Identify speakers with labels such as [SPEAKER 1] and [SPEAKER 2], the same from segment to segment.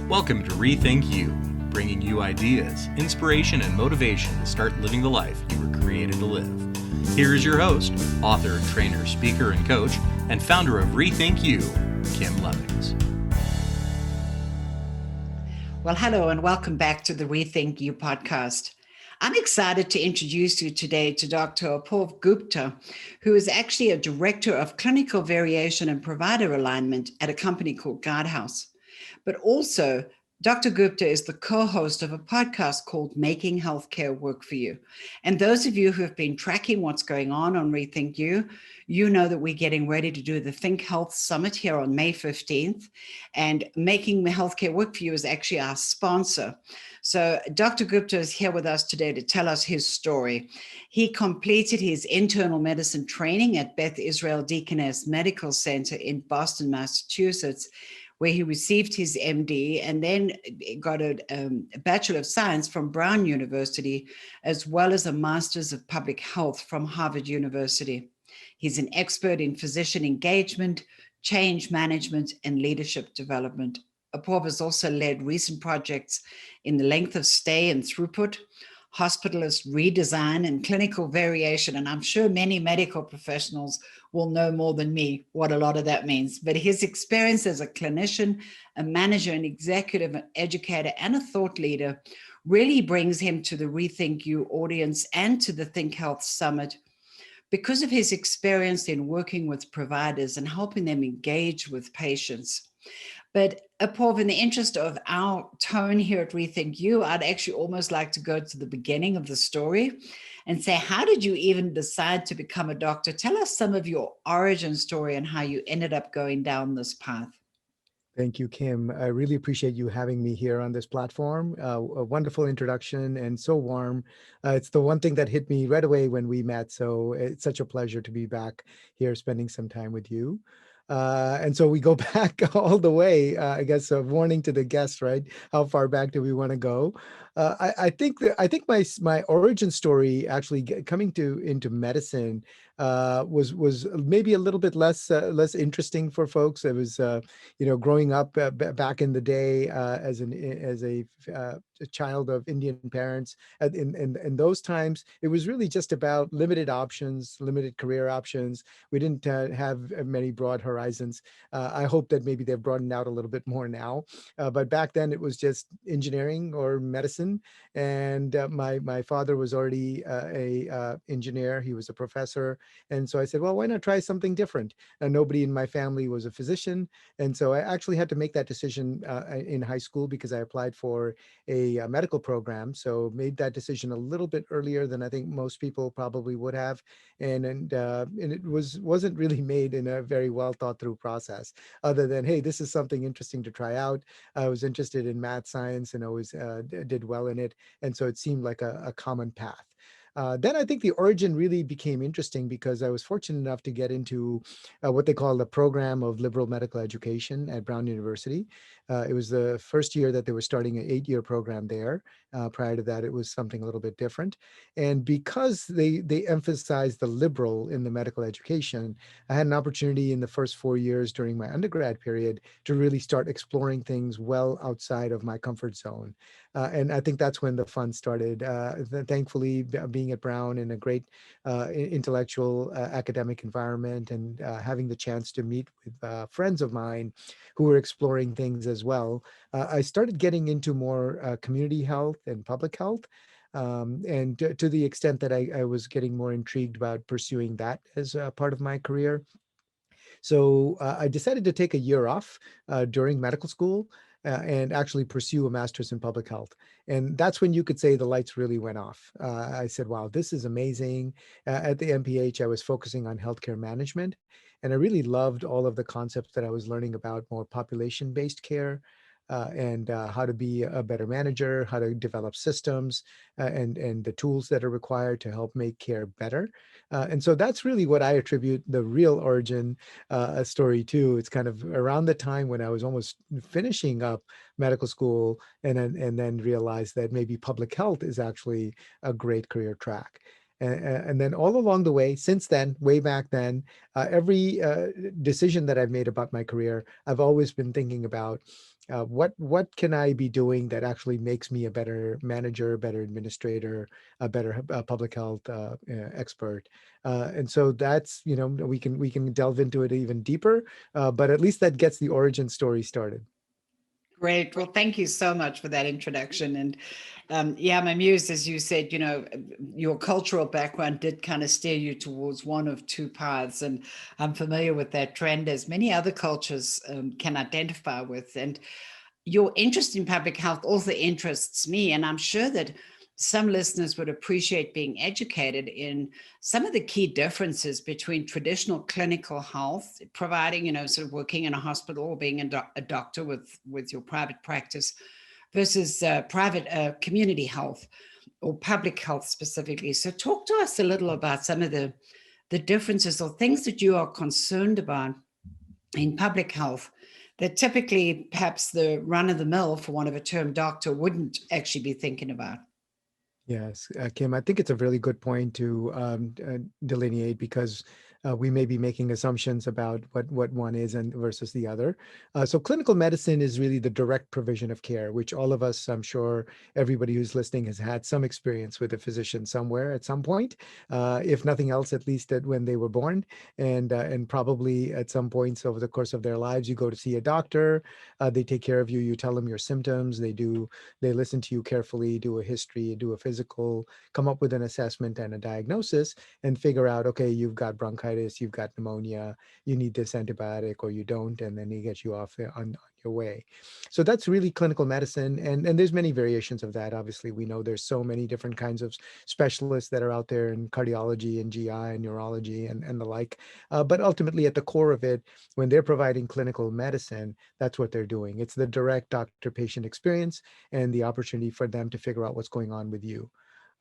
[SPEAKER 1] Welcome to Rethink You, bringing you ideas, inspiration, and motivation to start living the life you were created to live. Here is your host, author, trainer, speaker, and coach, and founder of Rethink You, Kim Lovings.
[SPEAKER 2] Well, hello, and welcome back to the Rethink You podcast. I'm excited to introduce you today to Dr. Apurv Gupta, who is actually a director of clinical variation and provider alignment at a company called Guidehouse. But also, Dr. Gupta is the co-host of a podcast called Making Healthcare Work for You. And those of you who have been tracking what's going on Rethink You, you know that we're getting ready to do the Think Health Summit here on May 15th. And Making Healthcare Work for You is actually our sponsor. So Dr. Gupta is here with us today to tell us his story. He completed his internal medicine training at Beth Israel Deaconess Medical Center in Boston, Massachusetts, where he received his MD and then got a Bachelor of Science from Brown University, as well as a Master's of Public Health from Harvard University. He's an expert in physician engagement, change management, and leadership development. Apurv has also led recent projects in the length of stay and throughput, hospitalist redesign, and clinical variation. And I'm sure many medical professionals will know more than me what a lot of that means. But his experience as a clinician, a manager, an executive, an educator, and a thought leader really brings him to the Rethink You audience and to the Think Health Summit because of his experience in working with providers and helping them engage with patients. But Apurv, in the interest of our tone here at Rethink You, I'd actually almost like to go to the beginning of the story and say, how did you even decide to become a doctor? Tell us some of your origin story and how you ended up going down this path.
[SPEAKER 3] Thank you, Kim. I really appreciate you having me here on this platform. A wonderful introduction and so warm. It's the one thing that hit me right away when we met. So it's such a pleasure to be back here spending some time with you. And so we go back all the way, I guess, a warning to the guests, right? How far back do we want to go? I think my origin story actually coming into medicine was maybe a little bit less interesting for folks. It was growing up back in the day as a child of Indian parents. In those times, it was really just about limited options, limited career options. We didn't have many broad horizons. I hope that maybe they've broadened out a little bit more now. But back then, it was just engineering or medicine. And my father was already a engineer. He was a professor. And so I said, well, why not try something different? Nobody in my family was a physician. And so I actually had to make that decision in high school because I applied for a medical program. So made that decision a little bit earlier than I think most people probably would have. And it wasn't really made in a very well thought through process, other than, hey, this is something interesting to try out. I was interested in math, science, and always did well in it. And so it seemed like a common path. Then I think the origin really became interesting because I was fortunate enough to get into what they call the program of liberal medical education at Brown University. It was the first year that they were starting an 8-year program there. Prior to that, it was something a little bit different. And because they emphasized the liberal in the medical education, I had an opportunity in the first 4 years during my undergrad period to really start exploring things well outside of my comfort zone. And I think that's when the fun started. Thankfully, being at Brown in a great intellectual academic environment and having the chance to meet with friends of mine who were exploring things as well, I started getting into more community health and public health. And to the extent that I was getting more intrigued about pursuing that as a part of my career. So I decided to take a year off during medical school and actually pursue a master's in public health. And that's when you could say the lights really went off. I said, wow, this is amazing. At the MPH, I was focusing on healthcare management. And I really loved all of the concepts that I was learning about more population-based care. And how to be a better manager, how to develop systems, and the tools that are required to help make care better. And so that's really what I attribute the real origin story to. It's kind of around the time when I was almost finishing up medical school and then realized that maybe public health is actually a great career track. And then all along the way, since then, way back then, every decision that I've made about my career, I've always been thinking about what can I be doing that actually makes me a better manager, better administrator, a better public health expert. And so that's, we can delve into it even deeper, but at least that gets the origin story started.
[SPEAKER 2] Great. Well, thank you so much for that introduction. And yeah, my muse, as you said, your cultural background did kind of steer you towards one of two paths. And I'm familiar with that trend, as many other cultures can identify with. And your interest in public health also interests me. And I'm sure that some listeners would appreciate being educated in some of the key differences between traditional clinical health, providing, sort of working in a hospital or being a doctor with your private practice versus private community health or public health specifically. So talk to us a little about some of the differences or things that you are concerned about in public health that typically perhaps the run of the mill, for want of a term, doctor wouldn't actually be thinking about.
[SPEAKER 3] Yes, Kim, I think it's a really good point to delineate because we may be making assumptions about what one is and versus the other. So clinical medicine is really the direct provision of care, which all of us, I'm sure everybody who's listening has had some experience with a physician somewhere at some point, if nothing else, at least when they were born, and probably at some points over the course of their lives, you go to see a doctor, they take care of you, you tell them your symptoms, they listen to you carefully, do a history, do a physical, come up with an assessment and a diagnosis, and figure out, okay, you've got bronchitis, you've got pneumonia, you need this antibiotic or you don't, and then they get you off on your way. So that's really clinical medicine. And there's many variations of that. Obviously, we know there's so many different kinds of specialists that are out there in cardiology and GI and neurology and the like. But ultimately, at the core of it, when they're providing clinical medicine, that's what they're doing. It's the direct doctor-patient experience and the opportunity for them to figure out what's going on with you.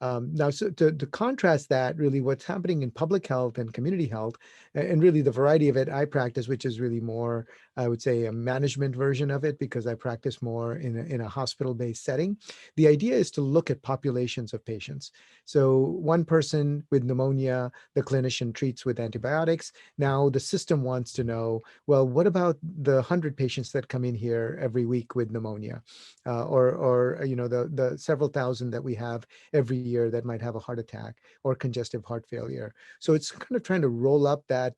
[SPEAKER 3] Now, so to contrast that, really what's happening in public health and community health, and really the variety of it I practice, which is really more, I would say, a management version of it because I practice more in a hospital-based setting. The idea is to look at populations of patients. So one person with pneumonia, the clinician treats with antibiotics. Now the system wants to know, well, what about the 100 patients that come in here every week with pneumonia, or the several thousand that we have every year that might have a heart attack or congestive heart failure. So it's kind of trying to roll up that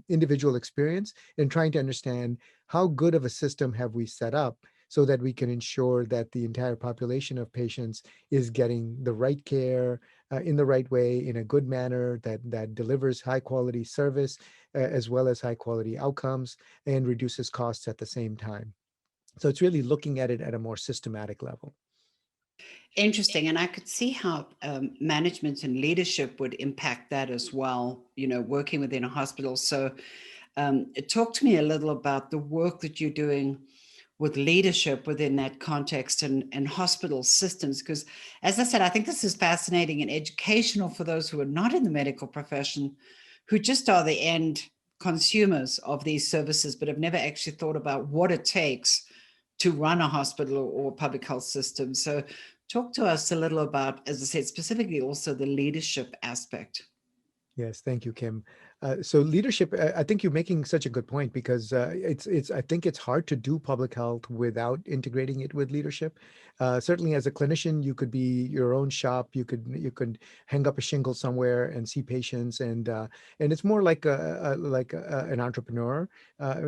[SPEAKER 3] individual experience and trying to understand how good of a system have we set up so that we can ensure that the entire population of patients is getting the right care in the right way, in a good manner, that delivers high quality service as well as high quality outcomes and reduces costs at the same time. So it's really looking at it at a more systematic level.
[SPEAKER 2] Interesting. And I could see how management and leadership would impact that as well, working within a hospital. So talk to me a little about the work that you're doing with leadership within that context and hospital systems. Because as I said, I think this is fascinating and educational for those who are not in the medical profession, who just are the end consumers of these services, but have never actually thought about what it takes to run a hospital or public health system. So talk to us a little about, as I said, specifically also the leadership aspect.
[SPEAKER 3] Yes, thank you, Kim. So leadership, I think you're making such a good point because I think it's hard to do public health without integrating it with leadership. Certainly, as a clinician, you could be your own shop. You could hang up a shingle somewhere and see patients, and it's more like an entrepreneur.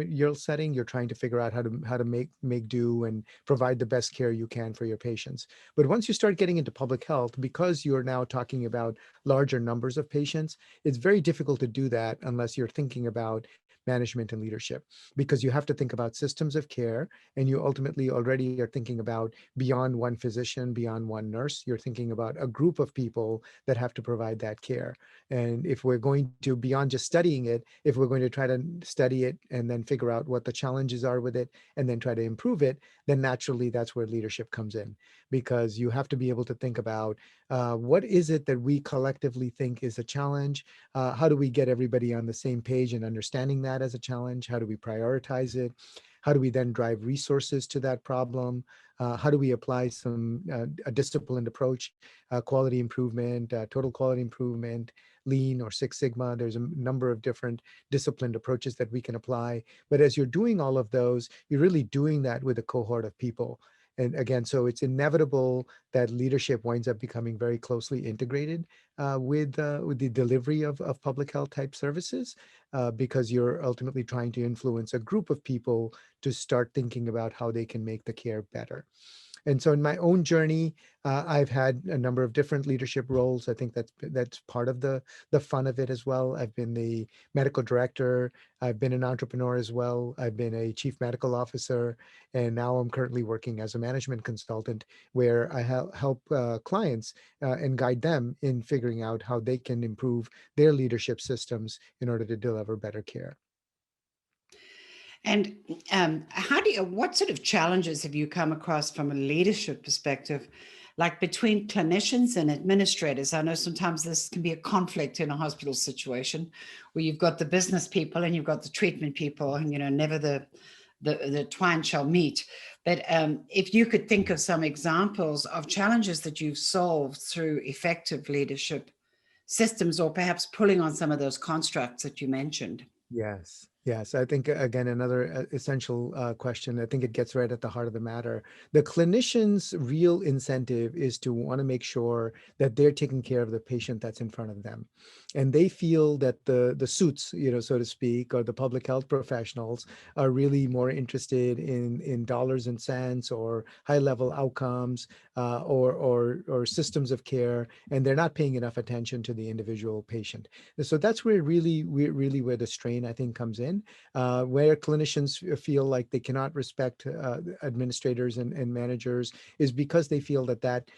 [SPEAKER 3] You're setting, you're trying to figure out how to make do and provide the best care you can for your patients. But once you start getting into public health, because you're now talking about larger numbers of patients, it's very difficult to do that unless you're thinking about management and leadership, because you have to think about systems of care, and you ultimately already are thinking about beyond one physician, beyond one nurse. You're thinking about a group of people that have to provide that care. And if we're going to, beyond just studying it, if we're going to try to study it and then figure out what the challenges are with it and then try to improve it, then naturally that's where leadership comes in, because you have to be able to think about what is it that we collectively think is a challenge. How do we get everybody on the same page and understanding that? that as a challenge? How do we prioritize it? How do we then drive resources to that problem? How do we apply some a disciplined approach, quality improvement, total quality improvement, lean or Six Sigma? There's a number of different disciplined approaches that we can apply. But as you're doing all of those, you're really doing that with a cohort of people. And again, so it's inevitable that leadership winds up becoming very closely integrated with the delivery of public health type services, because you're ultimately trying to influence a group of people to start thinking about how they can make the care better. And so in my own journey, I've had a number of different leadership roles. I think that's part of the fun of it as well. I've been the medical director. I've been an entrepreneur as well. I've been a chief medical officer, and now I'm currently working as a management consultant, where I help clients and guide them in figuring out how they can improve their leadership systems in order to deliver better care.
[SPEAKER 2] And what sort of challenges have you come across from a leadership perspective, like between clinicians and administrators? I know sometimes this can be a conflict in a hospital situation where you've got the business people and you've got the treatment people, and, never the twine shall meet. But if you could think of some examples of challenges that you've solved through effective leadership systems, or perhaps pulling on some of those constructs that you mentioned.
[SPEAKER 3] Yes. Yes. I think, again, another essential question. I think it gets right at the heart of the matter. The clinician's real incentive is to want to make sure that they're taking care of the patient that's in front of them. And they feel that the suits, so to speak, or the public health professionals are really more interested in dollars and cents or high level outcomes, or systems of care, and they're not paying enough attention to the individual patient. So that's really where the strain, I think, comes in, where clinicians feel like they cannot respect administrators and managers, is because they feel that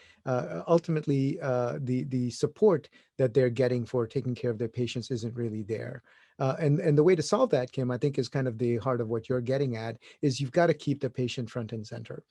[SPEAKER 3] ultimately the support that they're getting for taking care of their patients isn't really there. And the way to solve that, Kim, I think, is kind of the heart of what you're getting at, is you've got to keep the patient front and center.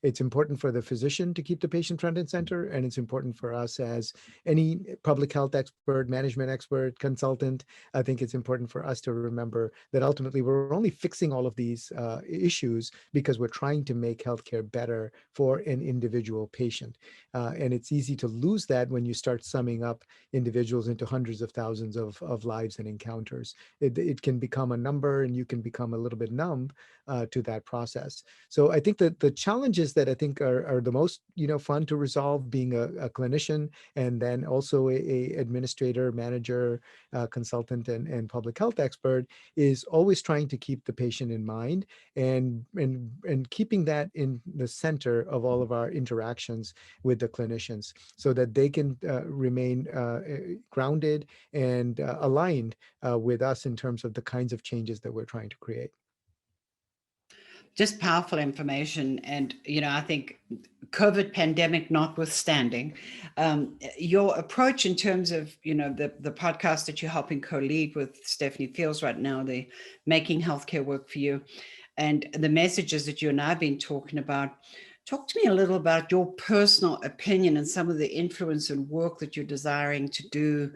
[SPEAKER 3] It's important for the physician to keep the patient front and center, and it's important for us as any public health expert, management expert, consultant. I think it's important for us to remember that ultimately we're only fixing all of these issues because we're trying to make healthcare better for an individual patient. And it's easy to lose that when you start summing up individuals into hundreds of thousands of lives and encounters. It can become a number, and you can become a little bit numb to that process. So I think that the challenges that I think are the most fun to resolve, being a clinician, and then also a administrator, manager, consultant, and public health expert, is always trying to keep the patient in mind, and keeping that in the center of all of our interactions with the clinicians, so that they can remain grounded and aligned with us in terms of the kinds of changes that we're trying to create.
[SPEAKER 2] Just powerful information. And, I think COVID pandemic notwithstanding, your approach in terms of, the podcast that you're helping co-lead with Stephanie Fields right now, the Making Healthcare Work for You, and the messages that you and I have been talking about. Talk to me a little about your personal opinion and some of the influence and work that you're desiring to do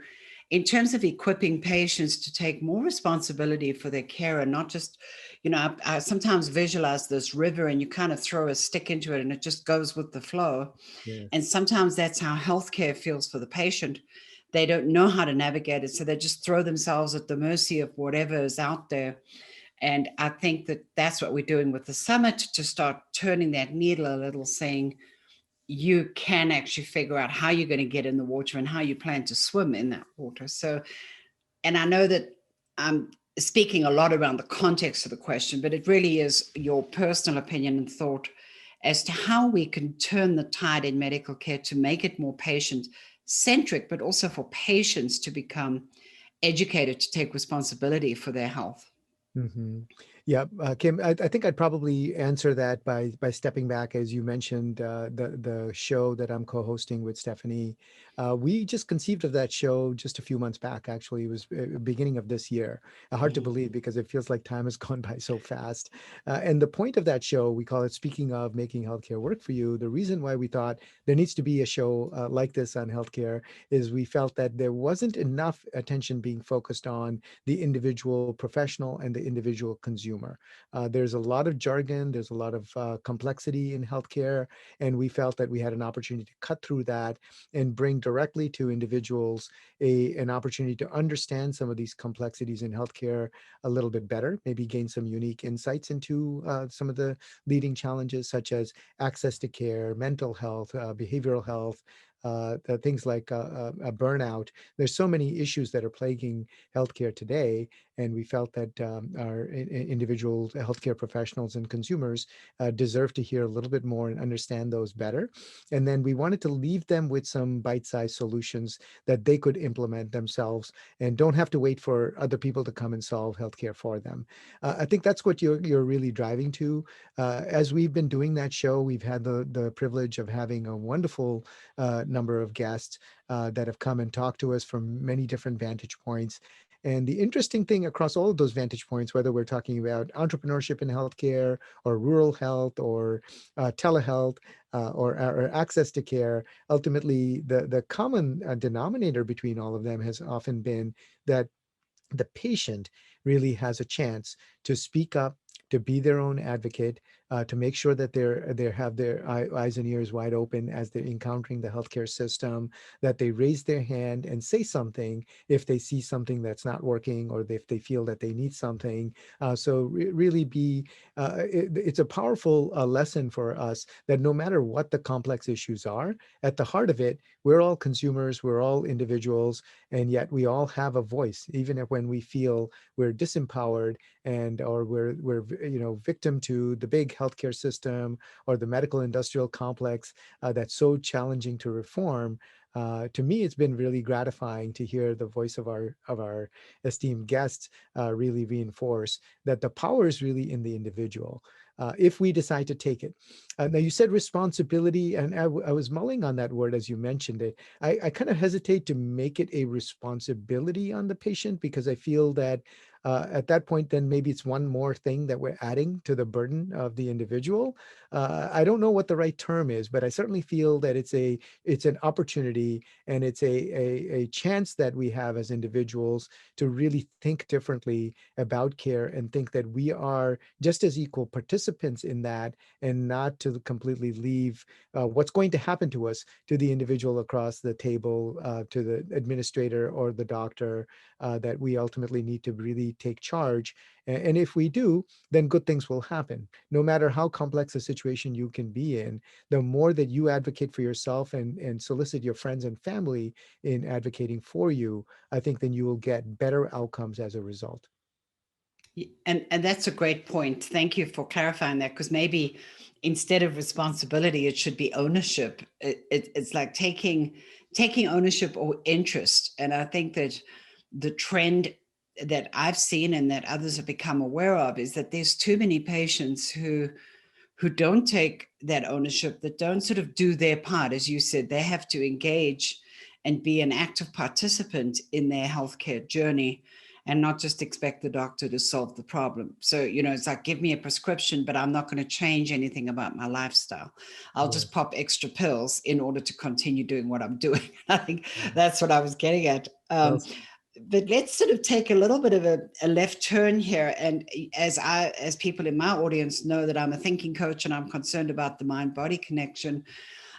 [SPEAKER 2] in terms of equipping patients to take more responsibility for their care, and not just, I sometimes visualize this river and you kind of throw a stick into it and it just goes with the flow.
[SPEAKER 3] Yes.
[SPEAKER 2] And sometimes that's how healthcare feels for the patient. They don't know how to navigate it, so they just throw themselves at the mercy of whatever is out there. And I think that that's what we're doing with the summit, to start turning that needle a little, saying you can actually figure out how you're going to get in the water and how you plan to swim in that water. So, and I know that I'm speaking a lot around the context of the question, but it really is your personal opinion and thought as to how we can turn the tide in medical care to make it more patient centric, but also for patients to become educated to take responsibility for their health.
[SPEAKER 3] Mm-hmm. Yeah, Kim, I think I'd probably answer that by stepping back, as you mentioned, the show that I'm co-hosting with Stephanie. We just conceived of that show just a few months back. Actually, it was beginning of this year. Hard to
[SPEAKER 2] Mhm.
[SPEAKER 3] believe because it feels like time has gone by so fast. And the point of that show, we call it "Speaking of Making Healthcare Work for You." The reason why we thought there needs to be a show like this on healthcare is we felt that there wasn't enough attention being focused on the individual professional and the individual consumer. There's a lot of jargon, there's a lot of complexity in healthcare, and we felt that we had an opportunity to cut through that and bring directly to individuals an opportunity to understand some of these complexities in healthcare a little bit better, maybe gain some unique insights into some of the leading challenges, such as access to care, mental health, behavioral health, things like burnout. There's so many issues that are plaguing healthcare today, and we felt that our individual healthcare professionals and consumers deserve to hear a little bit more and understand those better. And then we wanted to leave them with some bite-sized solutions that they could implement themselves and don't have to wait for other people to come and solve healthcare for them. I think that's what you're really driving to. As we've been doing that show, we've had the privilege of having a wonderful number of guests that have come and talked to us from many different vantage points. And the interesting thing across all of those vantage points, whether we're talking about entrepreneurship in healthcare or rural health or telehealth or access to care, ultimately the common denominator between all of them has often been that the patient really has a chance to speak up, to be their own advocate, to make sure that they have their eyes and ears wide open as they're encountering the healthcare system, that they raise their hand and say something if they see something that's not working or if they feel that they need something. Really it's a powerful lesson for us that no matter what the complex issues are, at the heart of it, we're all consumers, we're all individuals, and yet we all have a voice, even if when we feel we're disempowered and or we're victim to the big healthcare system or the medical industrial complex that's so challenging to reform. To me, it's been really gratifying to hear the voice of our esteemed guests really reinforce that the power is really in the individual. If we decide to take it. Now, you said responsibility, and I was mulling on that word as you mentioned it. I kind of hesitate to make it a responsibility on the patient because I feel that at that point, then maybe it's one more thing that we're adding to the burden of the individual. I don't know what the right term is, but I certainly feel that it's an opportunity and it's a chance that we have as individuals to really think differently about care and think that we are just as equal participants in that and not to completely leave what's going to happen to us to the individual across the table, to the administrator or the doctor, that we ultimately need to really take charge. And if we do, then good things will happen. No matter how complex a situation you can be in, the more that you advocate for yourself and solicit your friends and family in advocating for you, I think then you will get better outcomes as a result.
[SPEAKER 2] And that's a great point. Thank you for clarifying that, because maybe instead of responsibility, it should be ownership. It's like taking ownership or interest. And I think that the trend that I've seen and that others have become aware of is that there's too many patients who don't take that ownership, that don't sort of do their part. As you said, they have to engage and be an active participant in their healthcare journey and not just expect the doctor to solve the problem. So, it's like, give me a prescription, but I'm not going to change anything about my lifestyle. I'll
[SPEAKER 3] Yeah.
[SPEAKER 2] just pop extra pills in order to continue doing what I'm doing. I think
[SPEAKER 3] Yeah.
[SPEAKER 2] that's what I was getting at.
[SPEAKER 3] Well,
[SPEAKER 2] But let's sort of take a little bit of a left turn here. And as people in my audience know that I'm a thinking coach and I'm concerned about the mind-body connection,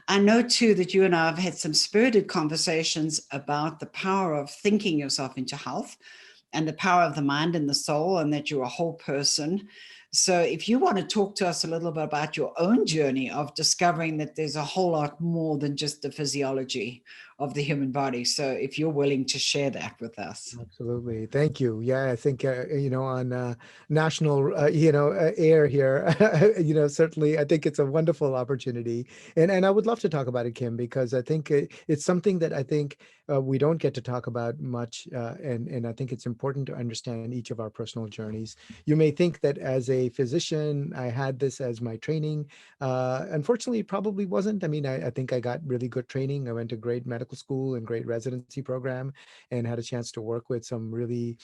[SPEAKER 2] I know too that you and I have had some spirited conversations about the power of thinking yourself into health and the power of the mind and the soul, and that you're a whole person. So if you want to talk to us a little bit about your own journey of discovering that there's a whole lot more than just the physiology of the human body. So if you're willing to share that with us.
[SPEAKER 3] absolutely. Thank you. Yeah, I think, on national, air here, certainly I think it's a wonderful opportunity. And I would love to talk about it, Kim, because I think it's something that I think we don't get to talk about much, and I think it's important to understand each of our personal journeys. You may think that as a physician, I had this as my training. Unfortunately, it probably wasn't. I mean, I think I got really good training. I went to great medical school and great residency program and had a chance to work with some really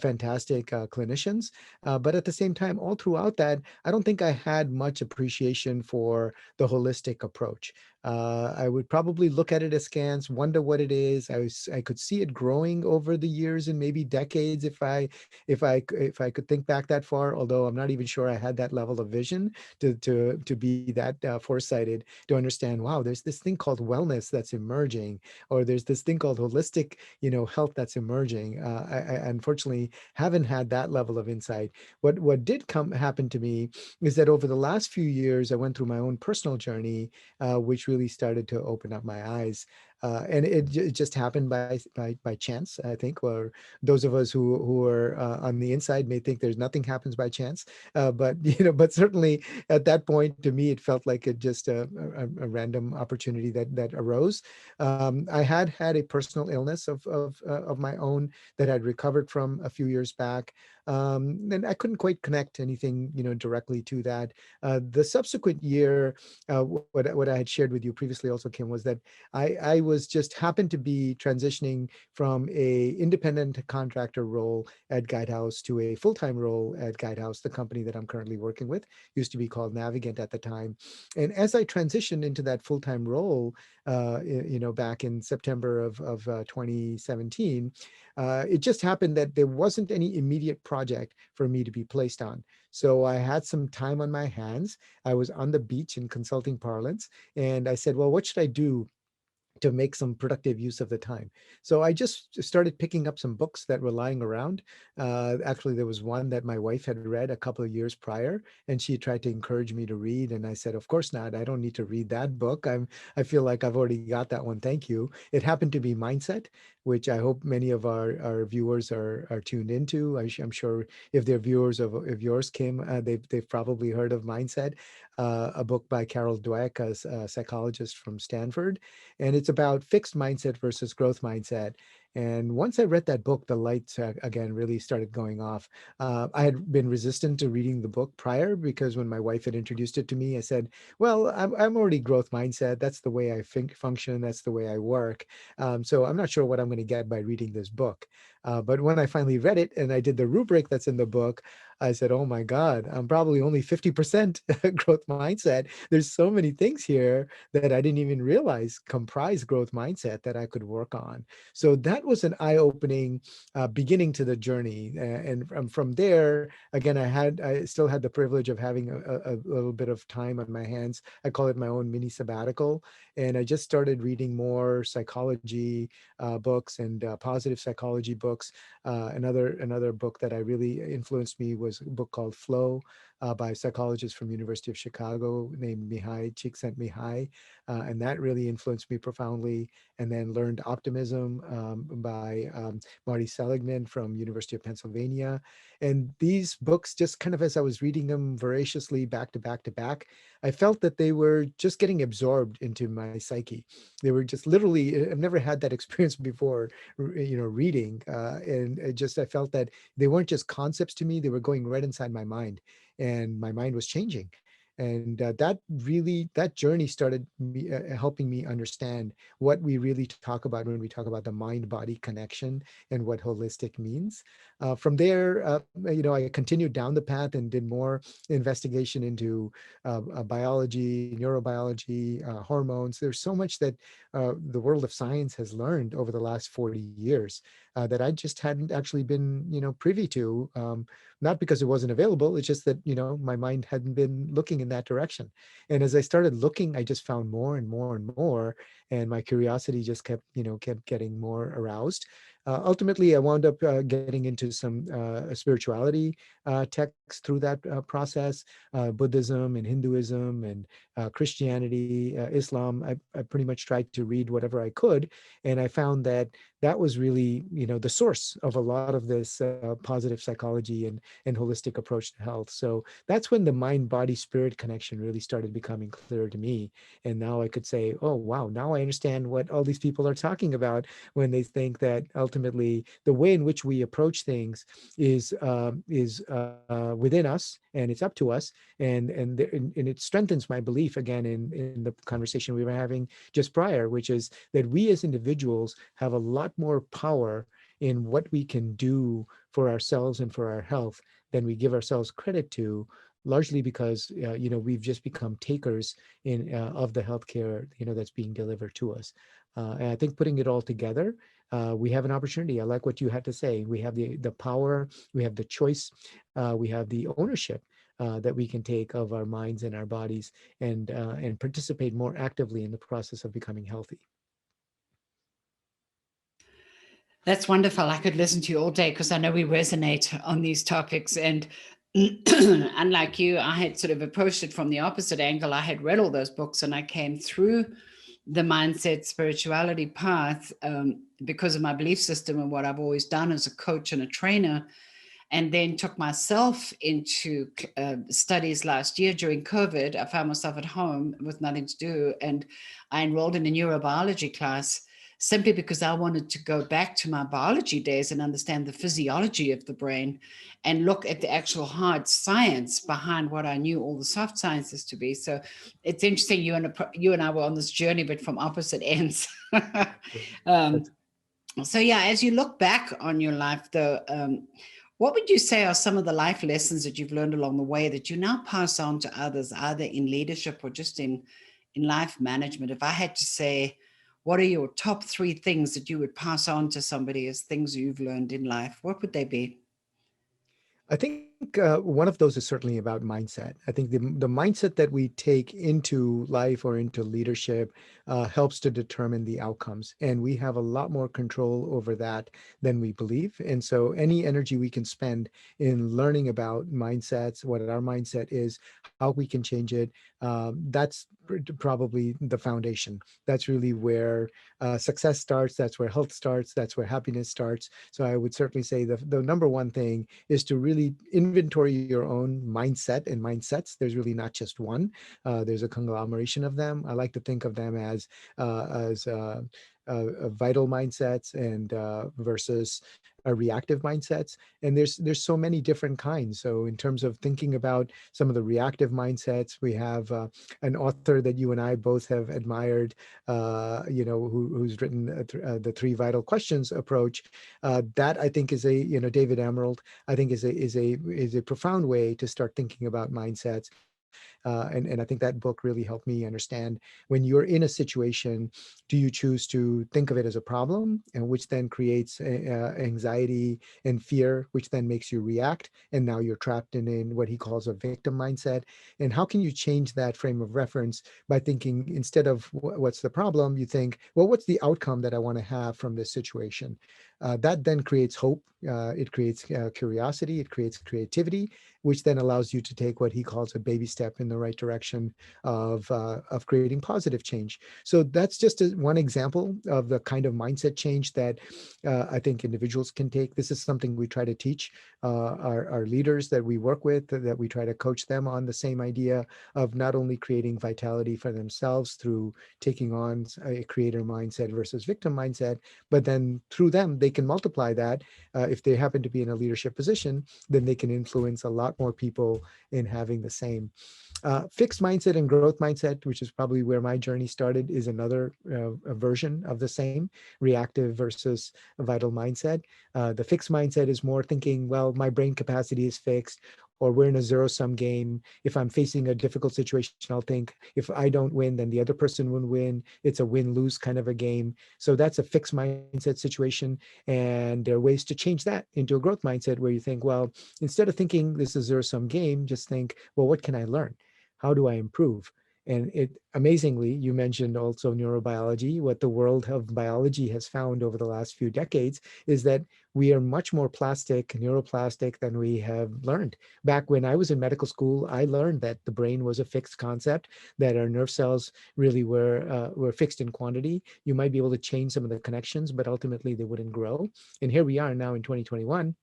[SPEAKER 3] fantastic clinicians. But at the same time, all throughout that, I don't think I had much appreciation for the holistic approach. I would probably look at it askance, wonder what it is. I could see it growing over the years and maybe decades if I could think back that far. Although I'm not even sure I had that level of vision to be that foresighted to understand. Wow, there's this thing called wellness that's emerging, or there's this thing called holistic, health that's emerging. I unfortunately haven't had that level of insight. What did come happen to me is that over the last few years, I went through my own personal journey, which really started to open up my eyes. And it just happened by chance, I think, or those of us who are on the inside may think there's nothing happens by chance. But but certainly at that point, to me, it felt like it just a random opportunity that arose. I had a personal illness of my own that I'd recovered from a few years back, and I couldn't quite connect anything directly to that. The subsequent year, what I had shared with you previously also, Kim, was that I was just happened to be transitioning from a independent contractor role at Guidehouse to a full-time role at Guidehouse, the company that I'm currently working with. Used to be called Navigant at the time. And as I transitioned into that full-time role, back in September of 2017, it just happened that there wasn't any immediate project for me to be placed on. So I had some time on my hands. I was on the beach in consulting parlance, and I said, well, what should I do to make some productive use of the time? So I just started picking up some books that were lying around. Actually, there was one that my wife had read a couple of years prior, and she tried to encourage me to read. And I said, of course not. I don't need to read that book. I feel like I've already got that one. Thank you. It happened to be Mindset, which I hope many of our viewers are tuned into. I'm sure if they're viewers of yours, Kim, they've probably heard of Mindset, a book by Carol Dweck, a psychologist from Stanford. And it's about fixed mindset versus growth mindset. And once I read that book, the lights again really started going off. I had been resistant to reading the book prior because when my wife had introduced it to me, I said, well, I'm already growth mindset. That's the way I think, function. That's the way I work. So I'm not sure what I'm going to get by reading this book. But when I finally read it and I did the rubric that's in the book, I said, oh my God, I'm probably only 50% growth mindset. There's so many things here that I didn't even realize comprise growth mindset that I could work on. So that was an eye-opening beginning to the journey. And from there, again, I still had the privilege of having a little bit of time on my hands. I call it my own mini sabbatical. And I just started reading more psychology books and positive psychology books. Another book that I really influenced me was a book called Flow by a psychologist from University of Chicago named Mihai Csikszentmihalyi, and that really influenced me profoundly. And then learned Optimism by Marty Seligman from University of Pennsylvania. And these books, just kind of as I was reading them voraciously back to back to back, I felt that they were just getting absorbed into my psyche. They were just literally, I've never had that experience before, reading. And I felt that they weren't just concepts to me, they were going right inside my mind, and my mind was changing. And that journey started helping me understand what we really talk about when we talk about the mind body connection and what holistic means. From there, I continued down the path and did more investigation into biology, neurobiology, hormones. There's so much that the world of science has learned over the last 40 years that I just hadn't actually been, privy to. Not because it wasn't available, it's just that, my mind hadn't been looking in that direction. And as I started looking, I just found more and more and more, and my curiosity just kept getting more aroused. Ultimately, I wound up getting into some spirituality texts through that process, Buddhism and Hinduism and Christianity, Islam. I pretty much tried to read whatever I could, and I found that that was really, the source of a lot of this positive psychology and holistic approach to health. So that's when the mind, body, spirit connection really started becoming clear to me. And now I could say, oh, wow, now I understand what all these people are talking about when they think that ultimately the way in which we approach things is within us, and it's up to us, and it strengthens my belief again in the conversation we were having just prior, which is that we as individuals have a lot more power in what we can do for ourselves and for our health than we give ourselves credit to, largely because we've just become takers in of the healthcare that's being delivered to us. And I think putting it all together, we have an opportunity. I like what you had to say. We have the power, we have the choice, we have the ownership that we can take of our minds and our bodies, and participate more actively in the process of becoming healthy.
[SPEAKER 2] That's wonderful. I could listen to you all day because I know we resonate on these topics. And unlike you, I had sort of approached it from the opposite angle. I had read all those books and I came through the mindset spirituality path because of my belief system and what I've always done as a coach and a trainer, and then took myself into studies last year during COVID. I found myself at home with nothing to do, and I enrolled in a neurobiology class simply because I wanted to go back to my biology days and understand the physiology of the brain and look at the actual hard science behind what I knew all the soft sciences to be. So it's interesting, you and I were on this journey, but from opposite ends. um, so yeah, as you look back on your life though, what would you say are some of the life lessons that you've learned along the way that you now pass on to others, either in leadership or just in life management? If I had to say, what are your top 3 things that you would pass on to somebody as things you've learned in life? What would they be?
[SPEAKER 3] I think one of those is certainly about mindset. I think the mindset that we take into life or into leadership helps to determine the outcomes. And we have a lot more control over that than we believe. And so any energy we can spend in learning about mindsets, what our mindset is, how we can change it, that's probably the foundation. That's really where success starts. That's where health starts. That's where happiness starts. So I would certainly say the number one thing is to really inventory your own mindset and mindsets. There's really not just one. There's a conglomeration of them. I like to think of them as vital mindsets and versus reactive mindsets. And there's so many different kinds. So in terms of thinking about some of the reactive mindsets, we have an author that you and I both have admired, who's written the 3 vital questions approach. That I think is David Emerald, I think is a profound way to start thinking about mindsets. And I think that book really helped me understand, when you're in a situation, do you choose to think of it as a problem, and which then creates anxiety and fear, which then makes you react, and now you're trapped in what he calls a victim mindset. And how can you change that frame of reference by thinking, instead of what's the problem, you think, well, what's the outcome that I want to have from this situation? That then creates hope. It creates curiosity. It creates creativity, which then allows you to take what he calls a baby step in the right direction of creating positive change. So that's just one example of the kind of mindset change that I think individuals can take. This is something we try to teach our leaders that we work with, that we try to coach them on the same idea of not only creating vitality for themselves through taking on a creator mindset versus victim mindset, but then through them, they can multiply that. If they happen to be in a leadership position, then they can influence a lot more people in having the same. Fixed mindset and growth mindset, which is probably where my journey started, is another version of the same, reactive versus vital mindset. The fixed mindset is more thinking, well, my brain capacity is fixed, or we're in a zero-sum game. If I'm facing a difficult situation, I'll think, if I don't win, then the other person will win. It's a win-lose kind of a game. So that's a fixed mindset situation. And there are ways to change that into a growth mindset, where you think, well, instead of thinking this is a zero-sum game, just think, well, what can I learn? How do I improve? And it amazingly, you mentioned also neurobiology. What the world of biology has found over the last few decades is that we are much more plastic, neuroplastic than we have learned. Back when I was in medical school, I learned that the brain was a fixed concept, that our nerve cells really were fixed in quantity. You might be able to change some of the connections, but ultimately they wouldn't grow. And here we are now in 2021,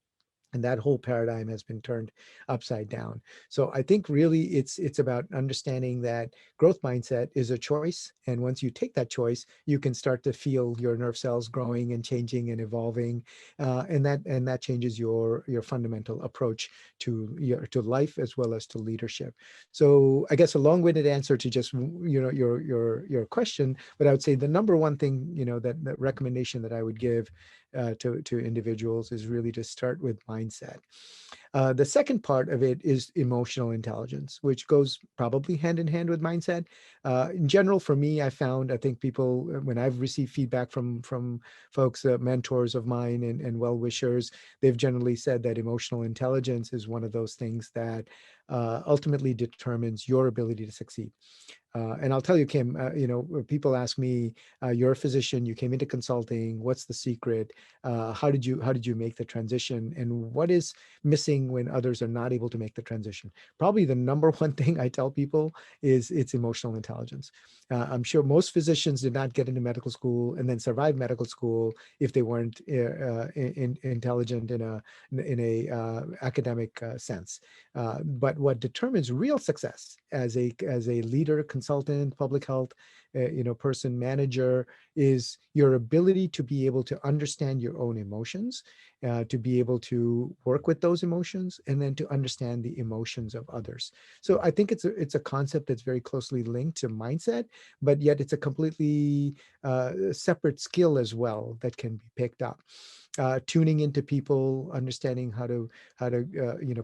[SPEAKER 3] and that whole paradigm has been turned upside down. So I think really it's about understanding that growth mindset is a choice, and once you take that choice, you can start to feel your nerve cells growing and changing and evolving, and that changes your fundamental approach to life as well as to leadership. So I guess a long-winded answer to just your question, but I would say the number one thing, that recommendation that I would give to individuals is really to start with mindset. The second part of it is emotional intelligence, which goes probably hand in hand with mindset. In general, for me, I think people, when I've received feedback from folks, mentors of mine and well wishers, they've generally said that emotional intelligence is one of those things that ultimately determines your ability to succeed. And I'll tell you, Kim, when people ask me, you're a physician, you came into consulting, what's the secret? How did you make the transition? And what is missing when others are not able to make the transition? Probably the number one thing I tell people is it's emotional intelligence. I'm sure most physicians did not get into medical school and then survive medical school if they weren't intelligent in a academic sense. But what determines real success as a leader, consultant, public health, person, manager, is your ability to be able to understand your own emotions, to be able to work with those emotions, and then to understand the emotions of others. So I think it's a concept that's very closely linked to mindset, but yet it's a completely separate skill as well that can be picked up. Tuning into people, understanding how to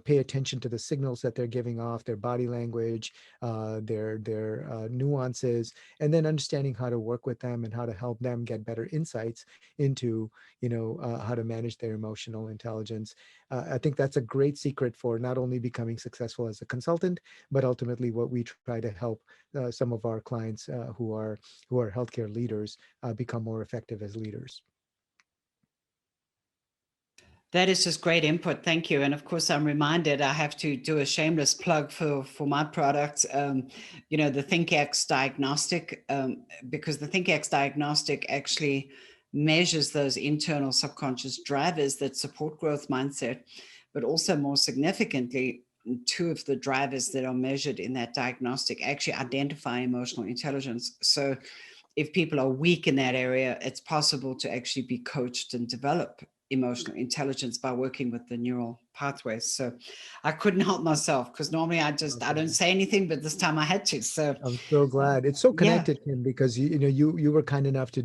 [SPEAKER 3] pay attention to the signals that they're giving off, their body language, their nuances, and then understanding how to work with them and how to help them get better insights into how to manage their emotional intelligence. I think that's a great secret for not only becoming successful as a consultant, but ultimately what we try to help some of our clients who are healthcare leaders become more effective as leaders.
[SPEAKER 2] That is just great input. Thank you. And of course, I'm reminded I have to do a shameless plug for my product, the ThinkX Diagnostic, because the ThinkX Diagnostic actually measures those internal subconscious drivers that support growth mindset, but also more significantly, two of the drivers that are measured in that diagnostic actually identify emotional intelligence. So if people are weak in that area, it's possible to actually be coached and develop emotional intelligence by working with the neural pathways. So I couldn't help myself, because normally I don't say anything, but this time I had to. So
[SPEAKER 3] I'm so glad. It's so
[SPEAKER 2] yeah.
[SPEAKER 3] connected, Kim, because you were kind enough to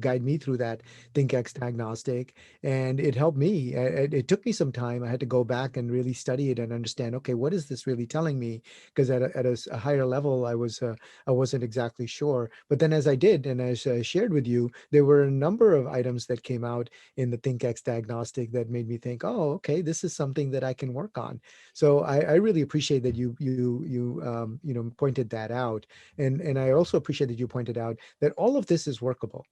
[SPEAKER 3] guide me through that ThinkX Diagnostic, and it helped me. It took me some time. I had to go back and really study it and understand. Okay, what is this really telling me? Because at a higher level, I wasn't exactly sure. But then, as I did, and as I shared with you, there were a number of items that came out in the ThinkX Diagnostic that made me think, oh, okay, this is something that I can work on. So I really appreciate that you pointed that out, and I also appreciate that you pointed out that all of this is workable.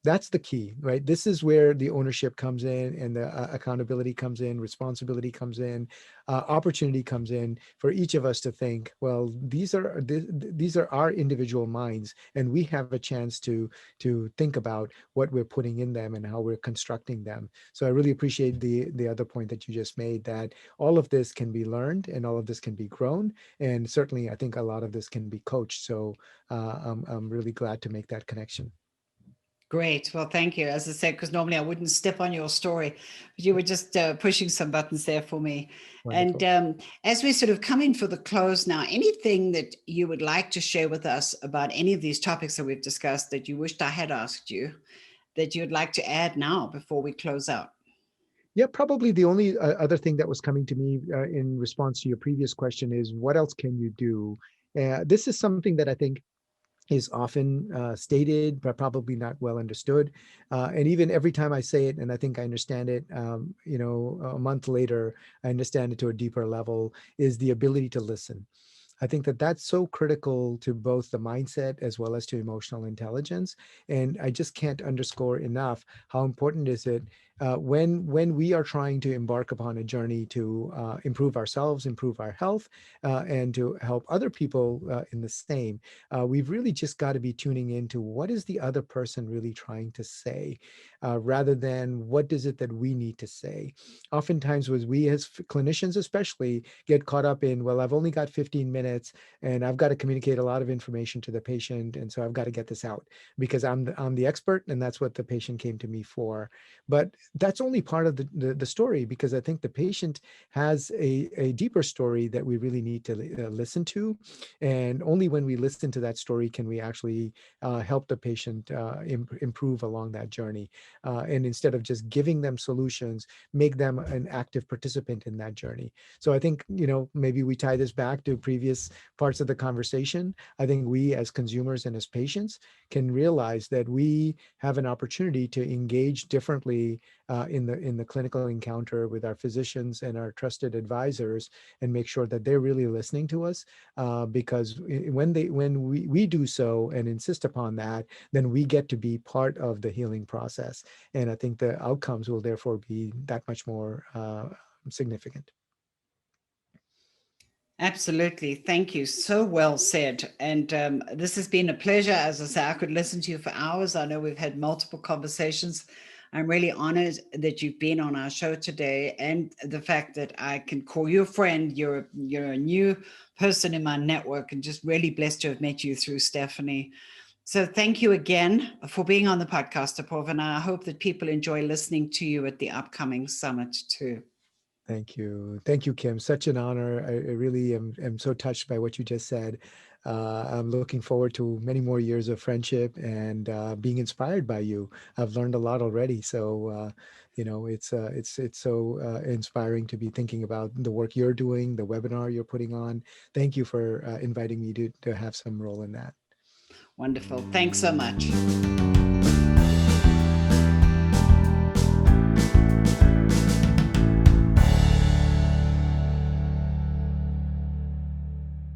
[SPEAKER 3] That's the key, right? This is where the ownership comes in, and the accountability comes in, responsibility comes in, opportunity comes in for each of us to think, well, these are our individual minds, and we have a chance to think about what we're putting in them and how we're constructing them. So I really appreciate the other point that you just made, that all of this can be learned and all of this can be grown, and certainly I think a lot of this can be coached. So I'm really glad to make that connection.
[SPEAKER 2] Great. Well, thank you. As I said, because normally I wouldn't step on your story, but you were just pushing some buttons there for me. And
[SPEAKER 3] Wonderful.
[SPEAKER 2] as we're sort of coming for the close now, anything that you would like to share with us about any of these topics that we've discussed that you wished I had asked you, that you'd like to add now before we close out?
[SPEAKER 3] Yeah, probably the only other thing that was coming to me in response to your previous question is, what else can you do? This is something that I think is often stated, but probably not well understood. And even every time I say it, and I think I understand it, a month later, I understand it to a deeper level, is the ability to listen. I think that that's so critical to both the mindset as well as to emotional intelligence. And I just can't underscore enough how important is it when we are trying to embark upon a journey to improve ourselves, improve our health, and to help other people in the same. We've really just got to be tuning into what is the other person really trying to say, rather than what is it that we need to say. Oftentimes, was we as clinicians, especially, get caught up in, well, I've only got 15 minutes, and I've got to communicate a lot of information to the patient, and so I've got to get this out because I'm the expert, and that's what the patient came to me for. But that's only part of the story, because I think the patient has a deeper story that we really need to listen to. And only when we listen to that story can we actually help the patient improve along that journey. And instead of just giving them solutions, make them an active participant in that journey. So I think, maybe we tie this back to previous parts of the conversation. I think we as consumers and as patients can realize that we have an opportunity to engage differently in the clinical encounter with our physicians and our trusted advisors, and make sure that they're really listening to us, because when we do so and insist upon that, then we get to be part of the healing process, and I think the outcomes will therefore be that much more significant.
[SPEAKER 2] Absolutely. Thank you. So well said. And this has been a pleasure. As I say, I could listen to you for hours. I know we've had multiple conversations. I'm really honored that you've been on our show today, and the fact that I can call you a friend. You're a new person in my network, and just really blessed to have met you through Stephanie. So thank you again for being on the podcast, Apurv, and I hope that people enjoy listening to you at the upcoming summit too.
[SPEAKER 3] Thank you. Thank you, Kim. Such an honor. I really am so touched by what you just said. I'm looking forward to many more years of friendship and being inspired by you. I've learned a lot already. So, it's so inspiring to be thinking about the work you're doing, the webinar you're putting on. Thank you for inviting me to have some role in that.
[SPEAKER 2] Wonderful. Thanks so much.